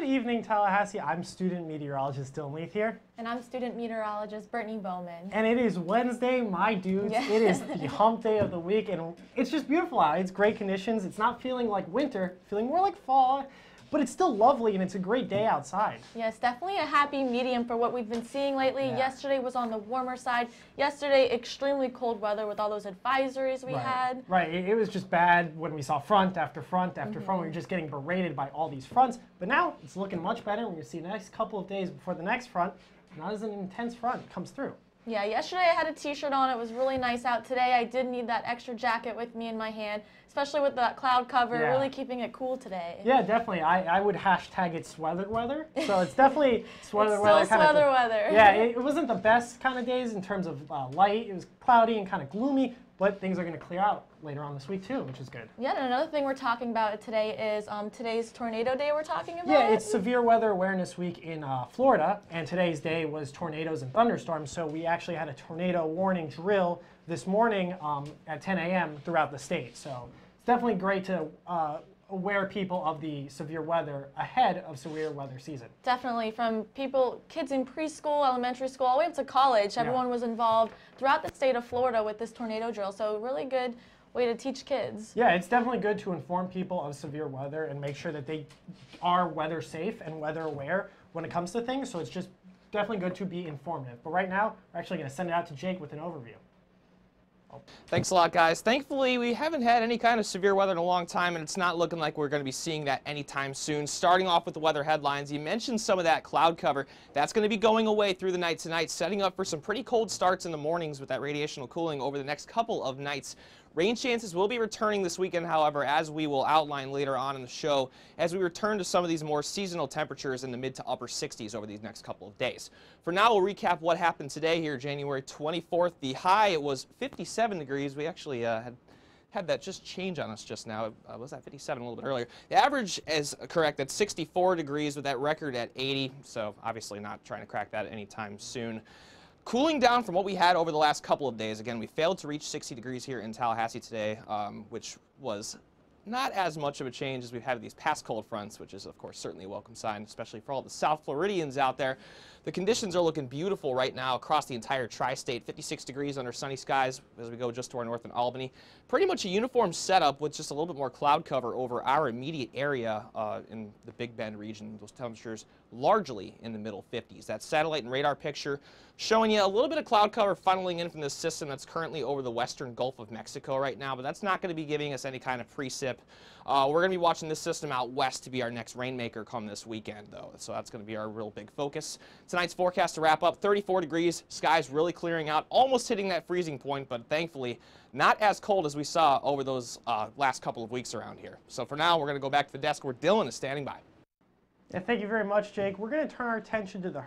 evening, Tallahassee. I'm student meteorologist Dylan Leith here. And I'm student meteorologist Brittany Bowman. And it is Wednesday, my dudes. Yeah. It is the hump day of the week, and it's just beautiful out. It's great conditions. It's not feeling like winter, feeling more like fall, but it's still lovely, and it's a great day outside. Yes, definitely a happy medium for what we've been seeing lately. Yeah. Yesterday was on the warmer side. Yesterday, extremely cold weather with all those advisories we had. Right, it was just bad when we saw front after front after front. We were just getting berated by all these fronts. But now it's looking much better. We're going to see the next couple of days before the next front, not as an intense front comes through. Yeah, yesterday I had a t-shirt on. It was really nice out. Today I did need that extra jacket with me in my hand, especially with that cloud cover, really keeping it cool today. Yeah, definitely. I would hashtag it sweater weather. So it's definitely sweater weather. Still sweater weather. Yeah, it wasn't the best kind of days in terms of light. It was cloudy and kind of gloomy, but things are going to clear out later on this week too, which is good. Yeah, and another thing we're talking about today is today's tornado day we're talking about. Yeah, it's Severe Weather Awareness Week in Florida, and today's day was tornadoes and thunderstorms, so we actually had a tornado warning drill this morning at 10 a.m. throughout the state. So it's definitely great to aware people of the severe weather ahead of severe weather season. Definitely, from kids in preschool, elementary school, all the way up to college, everyone was involved throughout the state of Florida with this tornado drill, so really good way to teach kids. Yeah, it's definitely good to inform people of severe weather and make sure that they are weather safe and weather aware when it comes to things, so it's just definitely good to be informative. But right now, we're actually going to send it out to Jake with an overview. Thanks a lot, guys. Thankfully, we haven't had any kind of severe weather in a long time, and it's not looking like we're going to be seeing that anytime soon. Starting off with the weather headlines, you mentioned some of that cloud cover. That's going to be going away through the night tonight, setting up for some pretty cold starts in the mornings with that radiational cooling over the next couple of nights. Rain chances will be returning this weekend, however, as we will outline later on in the show, as we return to some of these more seasonal temperatures in the mid to upper 60s over these next couple of days. For now, we'll recap what happened today here, January 24th. The high, it was 57 degrees. We actually had that just change on us just now. Was that 57 a little bit earlier? The average is correct at 64 degrees with that record at 80, so obviously not trying to crack that anytime soon. Cooling down from what we had over the last couple of days. Again, we failed to reach 60 degrees here in Tallahassee today, which was not as much of a change as we've had these past cold fronts, which is, of course, certainly a welcome sign, especially for all the South Floridians out there. The conditions are looking beautiful right now across the entire tri-state. 56 degrees under sunny skies as we go just to our north in Albany. Pretty much a uniform setup with just a little bit more cloud cover over our immediate area in the Big Bend region. Those temperatures largely in the middle 50s. That satellite and radar picture showing you a little bit of cloud cover funneling in from this system that's currently over the western Gulf of Mexico right now, but that's not going to be giving us any kind of precip. We're going to be watching this system out west to be our next rainmaker come this weekend, though, so that's going to be our real big focus. Tonight's forecast to wrap up, 34 degrees, skies really clearing out, almost hitting that freezing point, but thankfully not as cold as we saw over those last couple of weeks around here. So for now, we're going to go back to the desk where Dylan is standing by. Yeah, thank you very much, Jake. We're going to turn our attention to the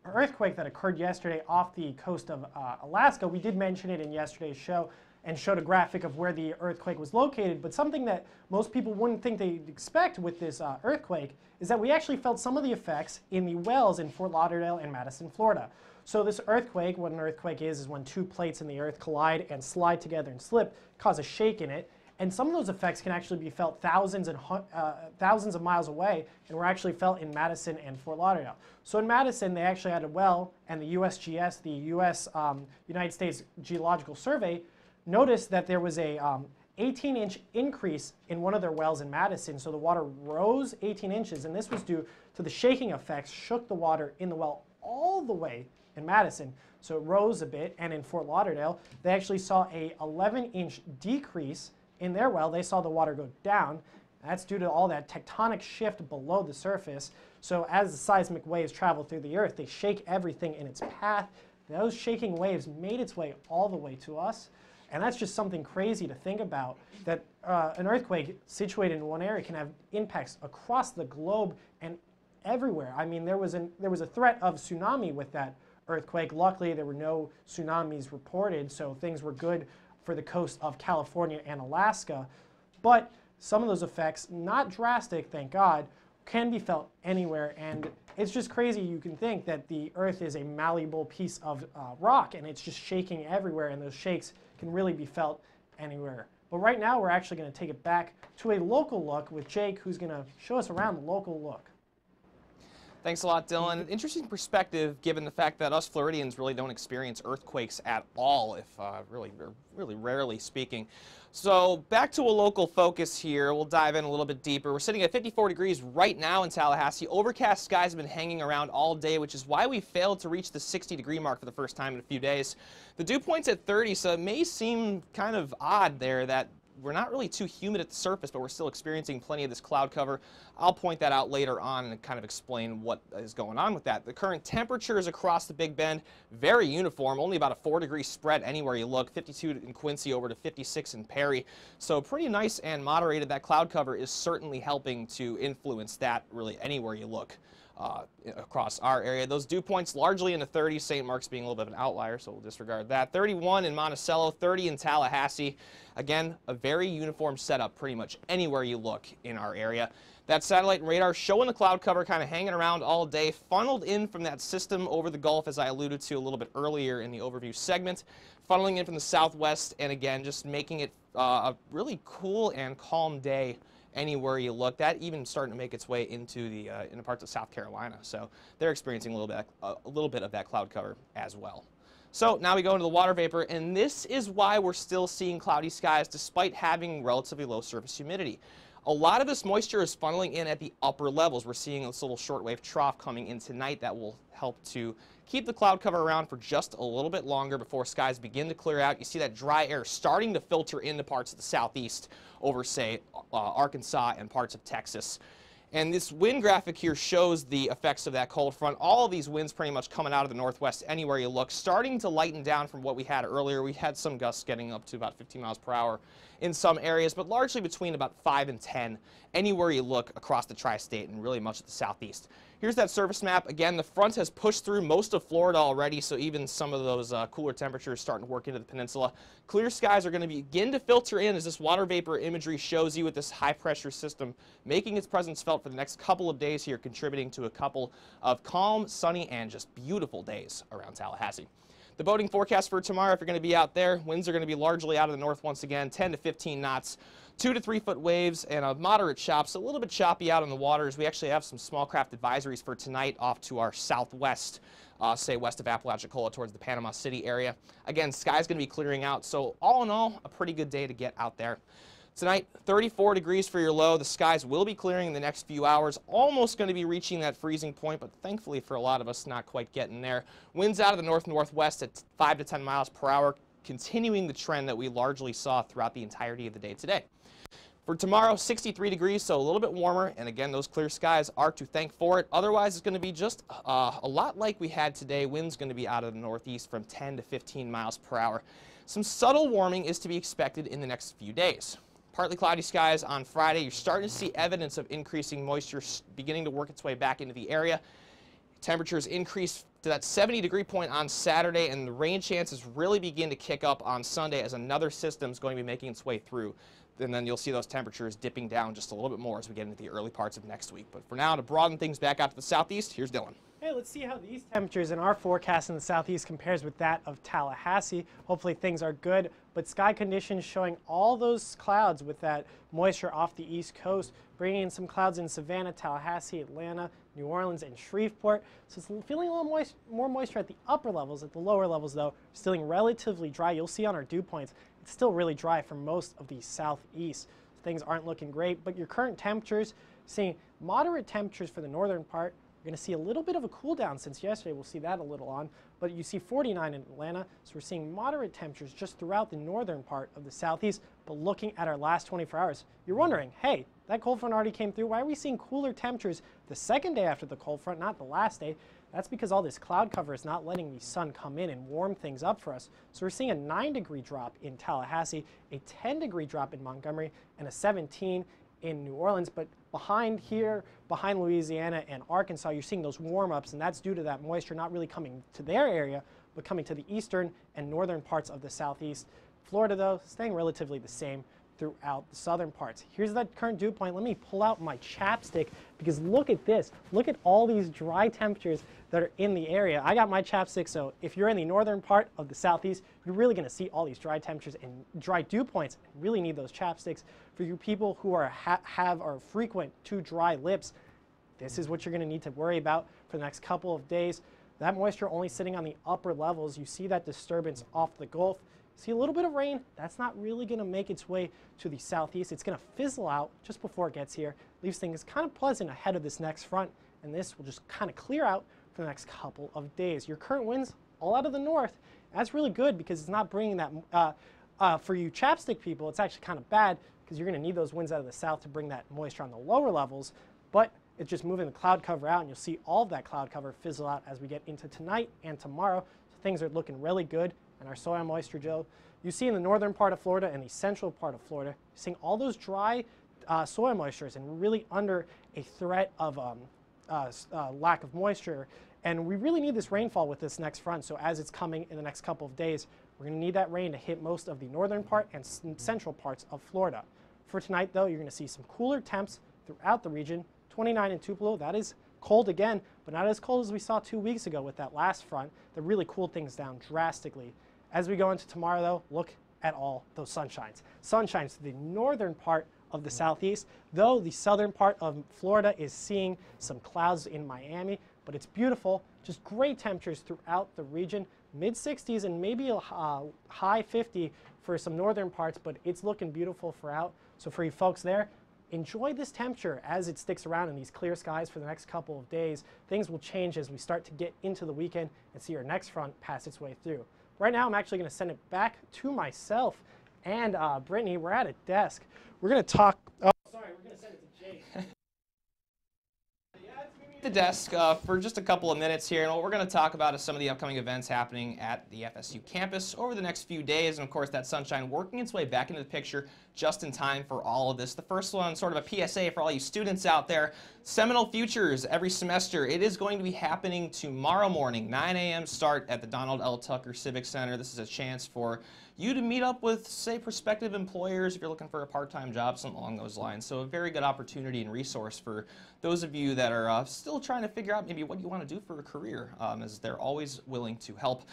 earthquake that occurred yesterday off the coast of Alaska. We did mention it in yesterday's show and showed a graphic of where the earthquake was located, but something that most people wouldn't think they'd expect with this earthquake is that we actually felt some of the effects in the wells in Fort Lauderdale and Madison, Florida. So this earthquake, what an earthquake is when two plates in the earth collide and slide together and slip, cause a shake in it. And some of those effects can actually be felt thousands of miles away, and were actually felt in Madison and Fort Lauderdale. So in Madison, they actually had a well, and the USGS, the United States Geological Survey, noticed that there was a 18-inch increase in one of their wells in Madison. So the water rose 18 inches, and this was due to the shaking effects, shook the water in the well all the way in Madison. So it rose a bit, and in Fort Lauderdale, they actually saw a 11-inch decrease in their well. They saw the water go down. That's due to all that tectonic shift below the surface. So as the seismic waves travel through the earth, they shake everything in its path. Those shaking waves made its way all the way to us. And that's just something crazy to think about, that an earthquake situated in one area can have impacts across the globe and everywhere. I mean, there was a threat of tsunami with that earthquake. Luckily, there were no tsunamis reported, so things were good for the coast of California and Alaska. But some of those effects, not drastic, thank God, can be felt anywhere. And it's just crazy. You can think that the earth is a malleable piece of rock, and it's just shaking everywhere, and those shakes can really be felt anywhere. But right now, we're actually going to take it back to a local look with Jake, who's going to show us around the local look. Thanks a lot, Dylan. Interesting perspective given the fact that us Floridians really don't experience earthquakes at all, if really rarely speaking. So back to a local focus here. We'll dive in a little bit deeper. We're sitting at 54 degrees right now in Tallahassee. Overcast skies have been hanging around all day, which is why we failed to reach the 60-degree mark for the first time in a few days. The dew point's at 30, so it may seem kind of odd there that we're not really too humid at the surface, but we're still experiencing plenty of this cloud cover. I'll point that out later on and kind of explain what is going on with that. The current temperatures across the Big Bend, very uniform, only about a 4-degree spread anywhere you look, 52 in Quincy over to 56 in Perry. So pretty nice and moderated. That cloud cover is certainly helping to influence that really anywhere you look. Across our area. Those dew points largely in the 30s, St. Mark's being a little bit of an outlier, so we'll disregard that. 31 in Monticello, 30 in Tallahassee. Again, a very uniform setup pretty much anywhere you look in our area. That satellite and radar showing the cloud cover kind of hanging around all day, funneled in from that system over the Gulf, as I alluded to a little bit earlier in the overview segment, funneling in from the southwest, and again, just making it a really cool and calm day anywhere you look. That even starting to make its way into the parts of South Carolina. So they're experiencing a little bit of that cloud cover as well. So now we go into the water vapor, and this is why we're still seeing cloudy skies despite having relatively low surface humidity. A lot of this moisture is funneling in at the upper levels. We're seeing this little shortwave trough coming in tonight that will help to keep the cloud cover around for just a little bit longer before skies begin to clear out. You see that dry air starting to filter into parts of the southeast over, say, Arkansas and parts of Texas. And this wind graphic here shows the effects of that cold front. All of these winds pretty much coming out of the northwest anywhere you look, starting to lighten down from what we had earlier. We had some gusts getting up to about 15 miles per hour in some areas, but largely between about 5 and 10 anywhere you look across the tri-state and really much of the southeast. Here's that surface map. Again, the front has pushed through most of Florida already, so even some of those cooler temperatures starting to work into the peninsula. Clear skies are going to begin to filter in as this water vapor imagery shows you with this high-pressure system making its presence felt for the next couple of days here, contributing to a couple of calm, sunny, and just beautiful days around Tallahassee. The boating forecast for tomorrow, if you're going to be out there, winds are going to be largely out of the north once again, 10 to 15 knots, 2 to 3 foot waves, and a moderate chop, so a little bit choppy out on the waters. We actually have some small craft advisories for tonight off to our southwest, say west of Apalachicola towards the Panama City area. Again, sky's going to be clearing out, so all in all, a pretty good day to get out there. Tonight, 34 degrees for your low. The skies will be clearing in the next few hours. Almost going to be reaching that freezing point, but thankfully for a lot of us, not quite getting there. Winds out of the north-northwest at 5 to 10 miles per hour, continuing the trend that we largely saw throughout the entirety of the day today. For tomorrow, 63 degrees, so a little bit warmer, and again, those clear skies are to thank for it. Otherwise, it's going to be just a lot like we had today. Wind's going to be out of the northeast from 10 to 15 miles per hour. Some subtle warming is to be expected in the next few days. Partly cloudy skies on Friday. You're starting to see evidence of increasing moisture beginning to work its way back into the area. Temperatures increase to that 70-degree point on Saturday, and the rain chances really begin to kick up on Sunday as another system is going to be making its way through. And then you'll see those temperatures dipping down just a little bit more as we get into the early parts of next week. But for now, to broaden things back out to the southeast, here's Dylan. Hey, let's see how these temperatures in our forecast in the southeast compares with that of Tallahassee. Hopefully things are good, but sky conditions showing all those clouds with that moisture off the east coast, bringing in some clouds in Savannah, Tallahassee, Atlanta, New Orleans, and Shreveport. So it's feeling a little more moisture at the upper levels. At the lower levels, though, still relatively dry. You'll see on our dew points, it's still really dry for most of the southeast. Things aren't looking great, but your current temperatures, seeing moderate temperatures for the northern part. You're going to see a little bit of a cool down since yesterday. We'll see that a little on, but you see 49 in Atlanta, so we're seeing moderate temperatures just throughout the northern part of the southeast. But looking at our last 24 hours, you're wondering, hey, that cold front already came through. Why are we seeing cooler temperatures the second day after the cold front, not the last day? That's because all this cloud cover is not letting the sun come in and warm things up for us. So we're seeing a 9-degree drop in Tallahassee, a 10-degree drop in Montgomery, and a 17 in New Orleans. But behind here, behind Louisiana and Arkansas, you're seeing those warm-ups, and that's due to that moisture not really coming to their area, but coming to the eastern and northern parts of the southeast. Florida, though, staying relatively the same throughout the southern parts. Here's that current dew point. Let me pull out my chapstick, because look at this. Look at all these dry temperatures that are in the area. I got my chapstick, so if you're in the northern part of the southeast, you're really going to see all these dry temperatures and dry dew points, and really need those chapsticks. For you people who are have or frequent too dry lips, this is what you're going to need to worry about for the next couple of days. That moisture only sitting on the upper levels. You see that disturbance off the Gulf. See a little bit of rain. That's not really going to make its way to the southeast. It's going to fizzle out just before it gets here. Leaves things kind of pleasant ahead of this next front, and this will just kind of clear out for the next couple of days. Your current winds all out of the north. That's really good because it's not bringing that, for you chapstick people, it's actually kind of bad because you're going to need those winds out of the south to bring that moisture on the lower levels, but it's just moving the cloud cover out, and you'll see all of that cloud cover fizzle out as we get into tonight and tomorrow. So things are looking really good, and our soil moisture, Joe, you see in the northern part of Florida and the central part of Florida, you're seeing all those dry soil moistures and really under a threat of lack of moisture. And we really need this rainfall with this next front. So as it's coming in the next couple of days, we're going to need that rain to hit most of the northern part and central parts of Florida. For tonight, though, you're going to see some cooler temps throughout the region. 29 in Tupelo, that is cold again, but not as cold as we saw 2 weeks ago with that last front that really cooled things down drastically. As we go into tomorrow, though, look at all those sunshines. Sunshines to the northern part of the southeast, though the southern part of Florida is seeing some clouds in Miami, but it's beautiful. Just great temperatures throughout the region, mid-60s and maybe a high 50 for some northern parts, but it's looking beautiful throughout. So for you folks there, enjoy this temperature as it sticks around in these clear skies for the next couple of days. Things will change as we start to get into the weekend and see our next front pass its way through. Right now, I'm actually going to send it back to myself and Brittany. We're at a desk. We're going to talk. Oh, sorry, we're going to send it to Jake. The desk for just a couple of minutes here, and what we're going to talk about is some of the upcoming events happening at the FSU campus over the next few days, and of course that sunshine working its way back into the picture just in time for all of this. The first one, sort of a PSA for all you students out there, Seminole Futures every semester. It is going to be happening tomorrow morning, 9 a.m. start at the Donald L. Tucker Civic Center. This is a chance for you to meet up with, say, prospective employers if you're looking for a part-time job, something along those lines. So a very good opportunity and resource for those of you that are still trying to figure out maybe what you want to do for a career, as they're always willing to help.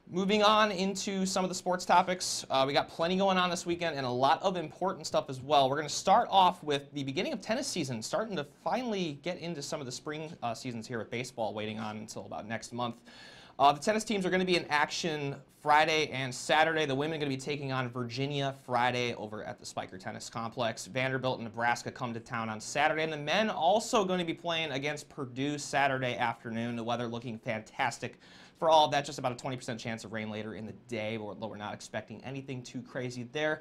Moving on into some of the sports topics, we got plenty going on this weekend and a lot of important stuff as well. We're going to start off with the beginning of tennis season, starting to finally get into some of the spring seasons here with baseball, waiting on until about next month. The tennis teams are going to be in action Friday and Saturday. The women are going to be taking on Virginia Friday over at the Spiker Tennis Complex. Vanderbilt and Nebraska come to town on Saturday. And the men also going to be playing against Purdue Saturday afternoon. The weather looking fantastic for all of that. Just about a 20% chance of rain later in the day, although we're not expecting anything too crazy there.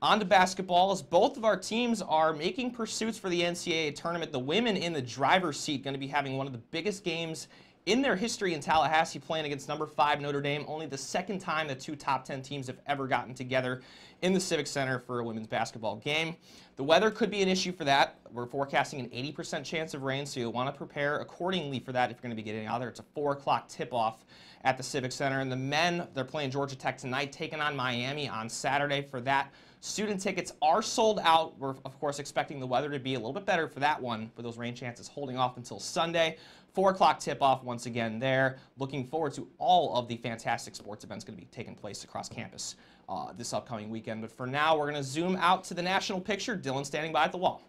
On to basketball, as both of our teams are making pursuits for the NCAA tournament. The women in the driver's seat going to be having one of the biggest games in their history in Tallahassee, playing against number 5 Notre Dame. Only the second time the two top 10 teams have ever gotten together in the Civic Center for a women's basketball game. The weather could be an issue for that. We're forecasting an 80% chance of rain, so you'll want to prepare accordingly for that if you're going to be getting out there. It's a 4 o'clock tip-off at the Civic Center. And the men, they're playing Georgia Tech tonight, taking on Miami on Saturday for that. Student tickets are sold out. We're, of course, expecting the weather to be a little bit better for that one, with those rain chances holding off until Sunday. 4 o'clock tip-off once again there. Looking forward to all of the fantastic sports events going to be taking place across campus this upcoming weekend. But for now, we're going to zoom out to the national picture. Dylan standing by at the wall.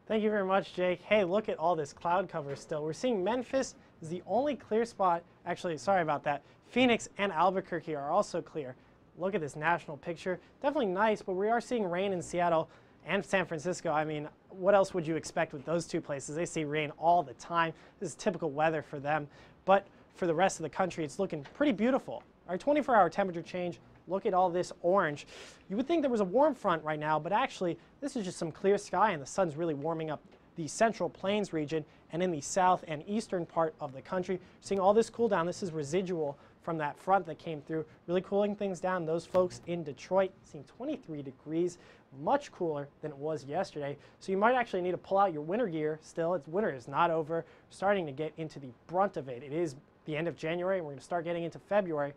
Thank you very much, Jake. Hey, look at all this cloud cover still. We're seeing Memphis is the only clear spot. Actually, sorry about that. Phoenix and Albuquerque are also clear. Look at this national picture. Definitely nice, but we are seeing rain in Seattle and San Francisco. I mean, what else would you expect with those two places? They see rain all the time. This is typical weather for them. But for the rest of the country, it's looking pretty beautiful. Our 24-hour temperature change, look at all this orange. You would think there was a warm front right now, but actually this is just some clear sky, and the sun's really warming up the Central Plains region and in the south and eastern part of the country. Seeing all this cool down. This is residual from that front that came through, really cooling things down. Those folks in Detroit seeing 23 degrees, much cooler than it was yesterday. So you might actually need to pull out your winter gear still. Winter is not over. We're starting to get into the brunt of it. It is the end of January, and we're going to start getting into February.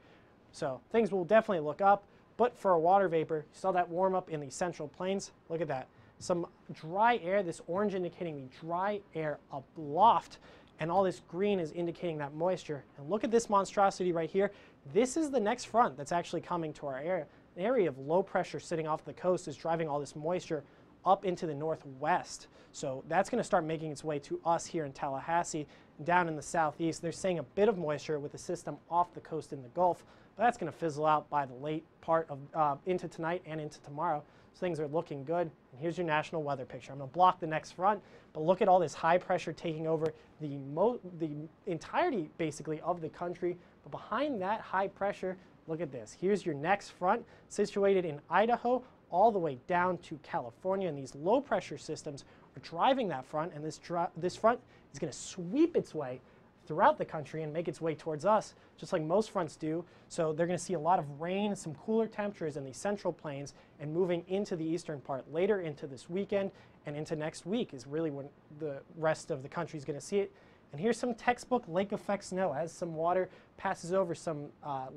So things will definitely look up. But for a water vapor, you saw that warm up in the Central Plains. Look at that. Some dry air, this orange indicating the dry air aloft, and all this green is indicating that moisture. And look at this monstrosity right here. This is the next front that's actually coming to our area. An area of low pressure sitting off the coast is driving all this moisture up into the northwest. So that's going to start making its way to us here in Tallahassee. Down in the southeast, they're saying a bit of moisture with the system off the coast in the Gulf, but that's going to fizzle out by the late part of into tonight and into tomorrow. So things are looking good. And here's your national weather picture. I'm going to block the next front, but look at all this high pressure taking over the entirety, basically, of the country. But behind that high pressure, look at this. Here's your next front, situated in Idaho, all the way down to California. And these low pressure systems are driving that front, and this front is going to sweep its way throughout the country and make its way towards us, just like most fronts do. So they're going to see a lot of rain, some cooler temperatures in the central plains, and moving into the eastern part later into this weekend and into next week is really when the rest of the country is going to see it. And here's some textbook lake effect snow. As some water passes over some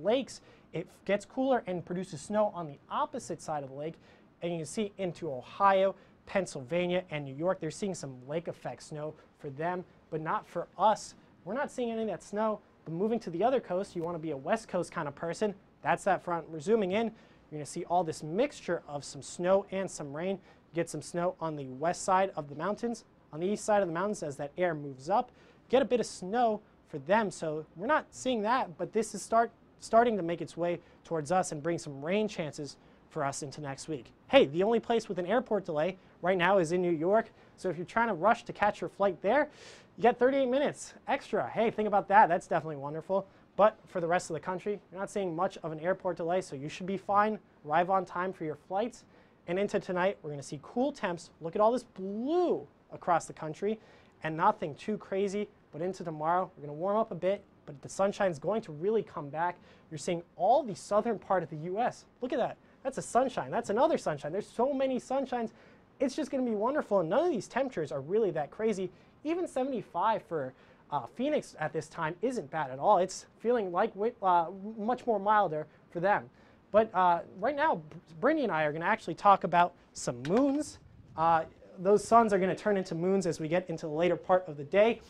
lakes, it gets cooler and produces snow on the opposite side of the lake. And you can see into Ohio, Pennsylvania, and New York. They're seeing some lake effect snow for them, but not for us. We're not seeing any of that snow. But moving to the other coast, you want to be a West Coast kind of person. That's that front. We're zooming in. You're going to see all this mixture of some snow and some rain. You get some snow on the west side of the mountains. On the east side of the mountains, as that air moves up, get a bit of snow for them. So we're not seeing that, but this is starting to make its way towards us and bring some rain chances for us into next week. Hey, the only place with an airport delay right now is in New York. So if you're trying to rush to catch your flight there, you get 38 minutes extra. Hey, think about that. That's definitely wonderful. But for the rest of the country, you're not seeing much of an airport delay, so you should be fine. Arrive on time for your flights. And into tonight, we're going to see cool temps. Look at all this blue across the country, and nothing too crazy. But into tomorrow, we're going to warm up a bit, but the sunshine is going to really come back. You're seeing all the southern part of the U.S. Look at that. That's a sunshine. That's another sunshine. There's so many sunshines. It's just going to be wonderful. And none of these temperatures are really that crazy. Even 75 for Phoenix at this time isn't bad at all. It's feeling like much more milder for them. But right now, Brittany and I are going to actually talk about some moons. Those suns are going to turn into moons as we get into the later part of the day.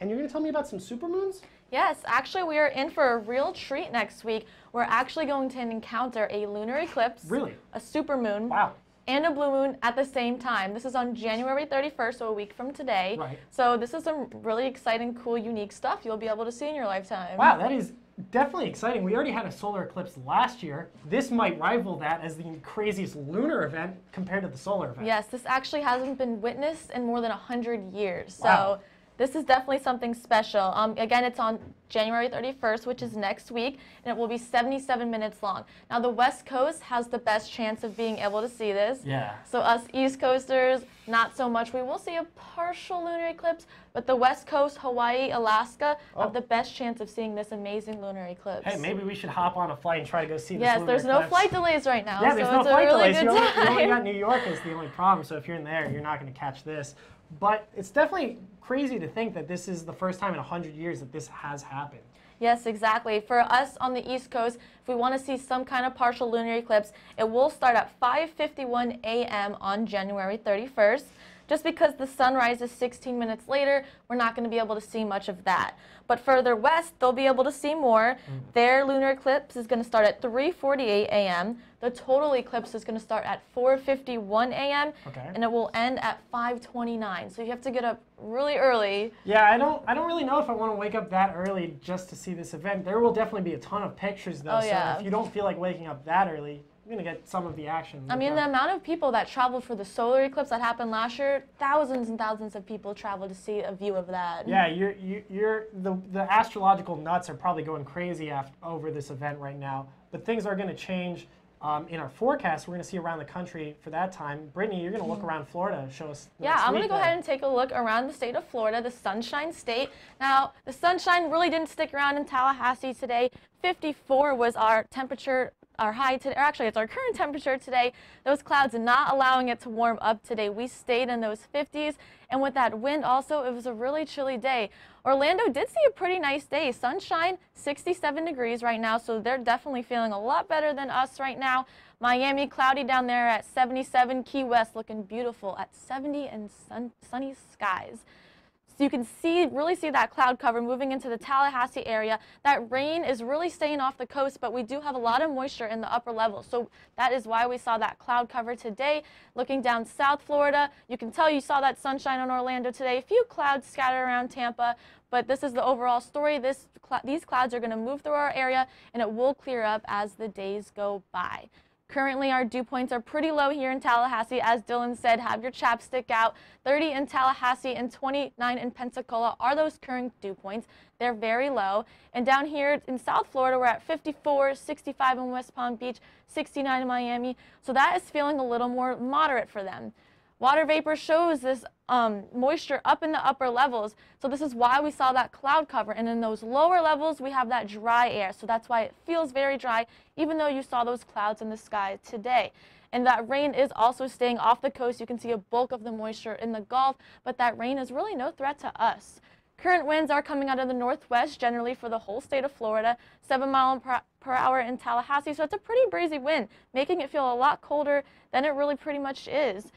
And you're going to tell me about some supermoons? Yes, actually we are in for a real treat next week. We're actually going to encounter a lunar eclipse, really? A supermoon, wow, and a blue moon at the same time. This is on January 31st, so a week from today. Right. So this is some really exciting, cool, unique stuff you'll be able to see in your lifetime. Wow, that is definitely exciting. We already had a solar eclipse last year. This might rival that as the craziest lunar event compared to the solar event. Yes, this actually hasn't been witnessed in more than 100 years. Wow. So this is definitely something special. Again, it's on January 31st, which is next week, and it will be 77 minutes long. Now, the West Coast has the best chance of being able to see this. Yeah. So us East Coasters, not so much. We will see a partial lunar eclipse, but the West Coast, Hawaii, Alaska, have the best chance of seeing this amazing lunar eclipse. Hey, maybe we should hop on a flight and try to go see this Yes, lunar there's eclipse. no flight delays right now, Yeah, so there's no it's a flight really delays. good You only time. got New York is the only problem, so if you're in there, you're not going to catch this. But it's definitely crazy to think that this is the first time in 100 years that this has happened. Yes, exactly. For us on the East Coast, if we want to see some kind of partial lunar eclipse, it will start at 5:51 a.m. on January 31st. Just because the sunrise is 16 minutes later, we're not going to be able to see much of that. But further west, they'll be able to see more. Their lunar eclipse is going to start at 3:48 a.m. The total eclipse is going to start at 4:51 a.m. Okay. and it will end at 5:29. So you have to get up really early. Yeah, I don't really know if I want to wake up that early just to see this event. There will definitely be a ton of pictures though. Oh, yeah. So if you don't feel like waking up that early, you're going to get some of the action. I mean, the amount of people that traveled for the solar eclipse that happened last year, thousands and thousands of people traveled to see a view of that. Yeah, the astrological nuts are probably going crazy over this event right now. But things are going to change in our forecast. We're going to see around the country for that time. Brittany, you're going to look around Florida and show us. Yeah, I'm going to go ahead and take a look around the state of Florida, the Sunshine State. Now, the sunshine really didn't stick around in Tallahassee today. 54 was our temperature. Our high today, or actually it's our current temperature today. Those clouds not allowing it to warm up today. We stayed in those 50s, and with that wind also, it was a really chilly day. Orlando did see a pretty nice day. Sunshine, 67 degrees right now, so they're definitely feeling a lot better than us right now. Miami, cloudy down there at 77. Key West looking beautiful at 70 and sunny skies. So you can really see that cloud cover moving into the Tallahassee area. That rain is really staying off the coast, but we do have a lot of moisture in the upper levels. So that is why we saw that cloud cover today. Looking down South Florida, you can tell you saw that sunshine on Orlando today. A few clouds scattered around Tampa, but this is the overall story. These clouds are going to move through our area, and it will clear up as the days go by. Currently, our dew points are pretty low here in Tallahassee. As Dylan said, have your chapstick out. 30 in Tallahassee and 29 in Pensacola are those current dew points. They're very low. And down here in South Florida, we're at 54, 65 in West Palm Beach, 69 in Miami. So that is feeling a little more moderate for them. Water vapor shows this moisture up in the upper levels, so this is why we saw that cloud cover. And in those lower levels, we have that dry air, so that's why it feels very dry, even though you saw those clouds in the sky today. And that rain is also staying off the coast. You can see a bulk of the moisture in the Gulf, but that rain is really no threat to us. Current winds are coming out of the northwest generally for the whole state of Florida, 7 miles per hour in Tallahassee, so it's a pretty breezy wind, making it feel a lot colder than it really pretty much is.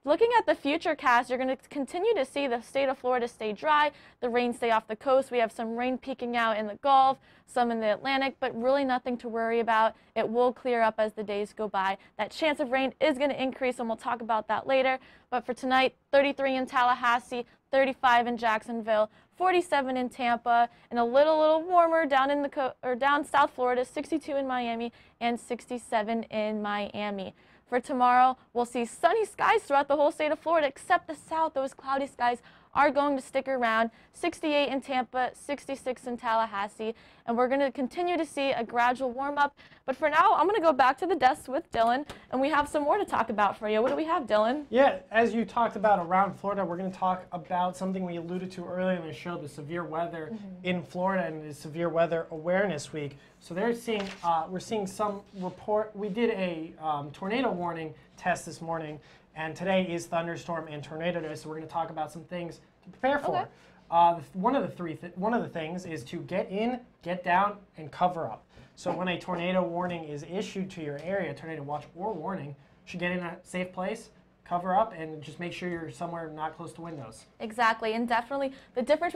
Looking at the future cast, you're going to continue to see the state of Florida stay dry, the rain stay off the coast. We have some rain peeking out in the Gulf, some in the Atlantic, but really nothing to worry about. It will clear up as the days go by. That chance of rain is going to increase, and we'll talk about that later. But for tonight, 33 in Tallahassee, 35 in Jacksonville, 47 in Tampa, and a little warmer down in down South Florida, 62 in Miami and 67 in Miami. For tomorrow, we'll see sunny skies throughout the whole state of Florida, except the south. Those cloudy skies are going to stick around. 68 in Tampa, 66 in Tallahassee, and we're going to continue to see a gradual warm-up. But for now, I'm going to go back to the desk with Dylan, and we have some more to talk about for you. What do we have, Dylan? Yeah, as you talked about around Florida, we're going to talk about something we alluded to earlier in the show, the severe weather in Florida and the Severe Weather Awareness Week. So we're seeing some report. We did a tornado warning test this morning, and today is thunderstorm and tornado day. So we're going to talk about some things to prepare for. Okay. One of the things is to get in, get down, and cover up. So when a tornado warning is issued to your area, tornado watch or warning, you should get in a safe place, cover up, and just make sure you're somewhere not close to windows. Exactly, and definitely the difference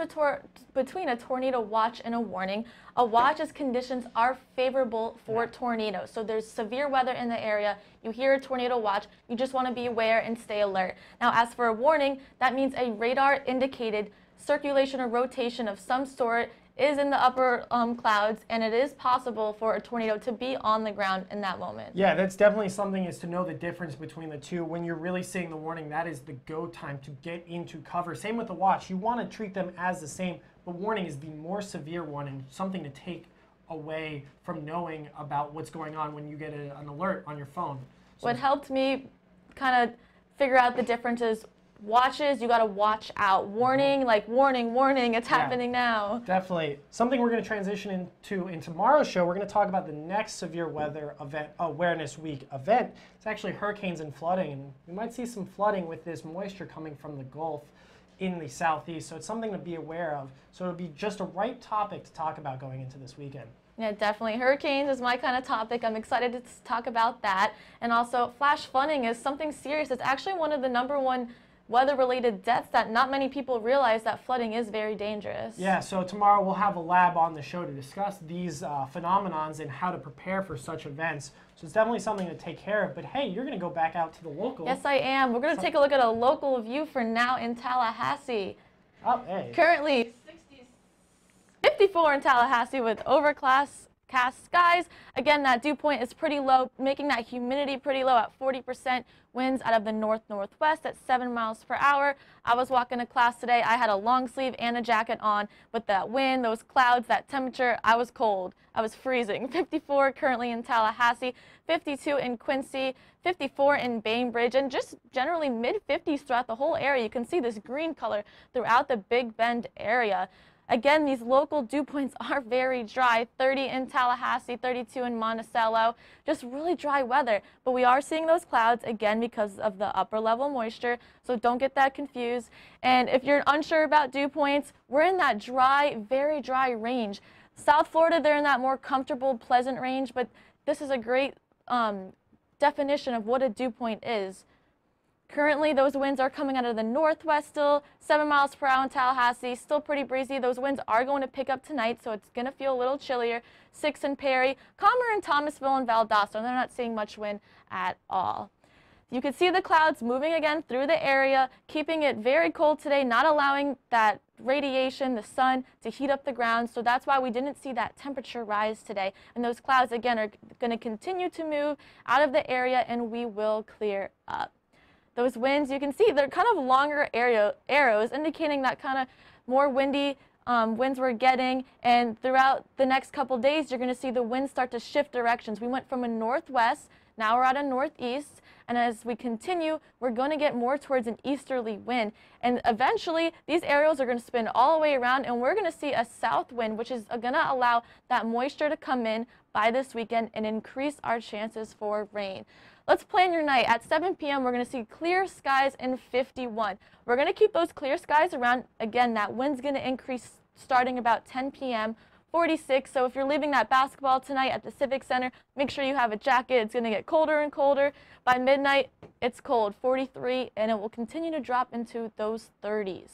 between a tornado watch and a warning. A watch is conditions are favorable for tornadoes. So there's severe weather in the area, you hear a tornado watch, you just want to be aware and stay alert. Now as for a warning, that means a radar indicated circulation or rotation of some sort is in the upper clouds, and it is possible for a tornado to be on the ground in that moment. Yeah, that's definitely something, is to know the difference between the two. When you're really seeing the warning, that is the go time to get into cover. Same with the watch. You want to treat them as the same, but warning is the more severe one and something to take away from knowing about what's going on when you get an alert on your phone. So what helped me kind of figure out the difference is watches, you got to watch out. Warning, like warning, warning, it's happening now. Definitely. Something we're going to transition into in tomorrow's show, we're going to talk about the next Severe Weather Awareness Week event. It's actually hurricanes and flooding, and we might see some flooding with this moisture coming from the Gulf in the southeast, so it's something to be aware of. So it'll be just a right topic to talk about going into this weekend. Yeah, definitely. Hurricanes is my kind of topic. I'm excited to talk about that. And also, flash flooding is something serious. It's actually one of the #1 weather-related deaths that not many people realize, that flooding is very dangerous. Yeah, so tomorrow we'll have a lab on the show to discuss these phenomenons and how to prepare for such events. So it's definitely something to take care of. But hey, you're going to go back out to the local. Yes, I am. We're going to take a look at a local view for now in Tallahassee. Oh, hey. Currently 54 in Tallahassee with overcast skies. Again, that dew point is pretty low, making that humidity pretty low at 40%. Winds out of the north-northwest at 7 miles per hour. I was walking to class today. I had a long sleeve and a jacket on. With that wind, those clouds, that temperature, I was cold. I was freezing. 54 currently in Tallahassee, 52 in Quincy, 54 in Bainbridge, and just generally mid-50s throughout the whole area. You can see this green color throughout the Big Bend area. Again, these local dew points are very dry, 30 in Tallahassee, 32 in Monticello, just really dry weather. But we are seeing those clouds, again, because of the upper level moisture, so don't get that confused. And if you're unsure about dew points, we're in that dry, very dry range. South Florida, they're in that more comfortable, pleasant range, but this is a great definition of what a dew point is. Currently, those winds are coming out of the northwest still, 7 miles per hour in Tallahassee, still pretty breezy. Those winds are going to pick up tonight, so it's going to feel a little chillier. 6 in Perry, calmer in Thomasville and Valdosta. They're not seeing much wind at all. You can see the clouds moving again through the area, keeping it very cold today, not allowing that radiation, the sun, to heat up the ground. So that's why we didn't see that temperature rise today. And those clouds, again, are going to continue to move out of the area, and we will clear up. Those winds, you can see, they're kind of longer arrows, indicating that kind of more windy winds we're getting. And throughout the next couple days, you're going to see the winds start to shift directions. We went from a northwest, now we're at a northeast. And as we continue, we're going to get more towards an easterly wind. And eventually, these arrows are going to spin all the way around, and we're going to see a south wind, which is going to allow that moisture to come in by this weekend and increase our chances for rain. Let's plan your night. At 7 p.m., we're going to see clear skies and 51. We're going to keep those clear skies around. Again, that wind's going to increase starting about 10 p.m. 46. So if you're leaving that basketball tonight at the Civic Center, make sure you have a jacket. It's going to get colder and colder. By midnight, it's cold, 43, and it will continue to drop into those 30s.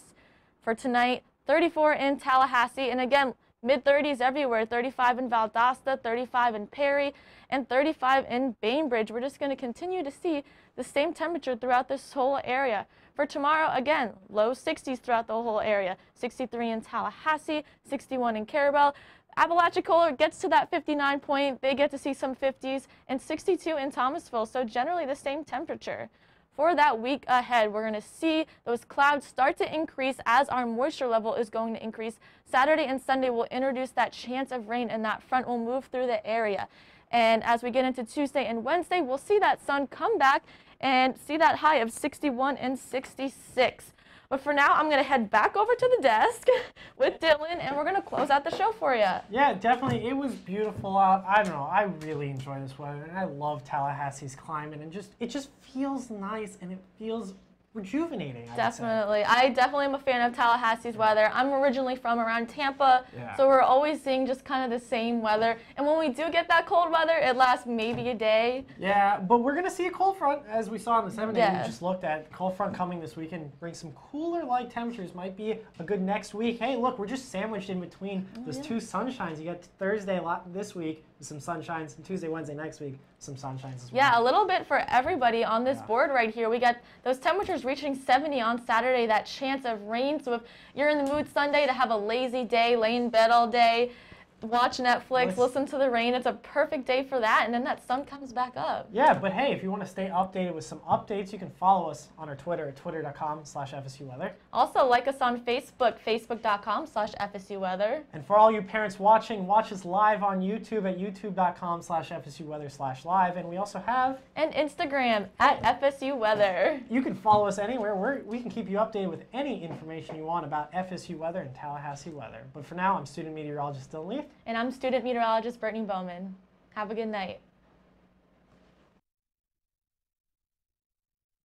For tonight, 34 in Tallahassee, and again, mid-30s everywhere, 35 in Valdosta, 35 in Perry, and 35 in Bainbridge. We're just going to continue to see the same temperature throughout this whole area. For tomorrow, again, low 60s throughout the whole area, 63 in Tallahassee, 61 in Carabel. Apalachicola gets to that 59 point. They get to see some 50s, and 62 in Thomasville, so generally the same temperature. For that week ahead, we're going to see those clouds start to increase as our moisture level is going to increase. Saturday and Sunday will introduce that chance of rain, and that front will move through the area. And as we get into Tuesday and Wednesday, we'll see that sun come back and see that high of 61 and 66. But for now, I'm going to head back over to the desk with Dylan, and we're going to close out the show for you. Yeah, definitely. It was beautiful out. I don't know. I really enjoy this weather, and I love Tallahassee's climate, and it just feels nice, and it feels rejuvenating. Definitely. I definitely am a fan of Tallahassee's weather. I'm originally from around Tampa, so we're always seeing just kind of the same weather. And when we do get that cold weather, it lasts maybe a day. Yeah, but we're going to see a cold front, as we saw in the 7 days we just looked at. Cold front coming this weekend, bring some cooler light temperatures. Might be a good next week. Hey, look, we're just sandwiched in between those two sunshines. You got Thursday this week with some sunshines, and Tuesday, Wednesday next week some sunshines as well. Yeah, a little bit for everybody on this board right here. We got those temperatures reaching 70 on Saturday, that chance of rain. So if you're in the mood Sunday to have a lazy day, lay in bed all day, watch Netflix, listen to the rain, it's a perfect day for that, and then that sun comes back up. Yeah, but hey, if you want to stay updated with some updates, you can follow us on our Twitter at twitter.com/FSUweather. Also, like us on Facebook, facebook.com/FSUweather. And for all you parents watching, watch us live on YouTube at youtube.com/FSUweather/live. And we also have an Instagram at FSUweather. You can follow us anywhere. We can keep you updated with any information you want about FSU weather and Tallahassee weather. But for now, I'm student meteorologist Dylan Leith. And I'm student meteorologist Brittany Bowman. Have a good night.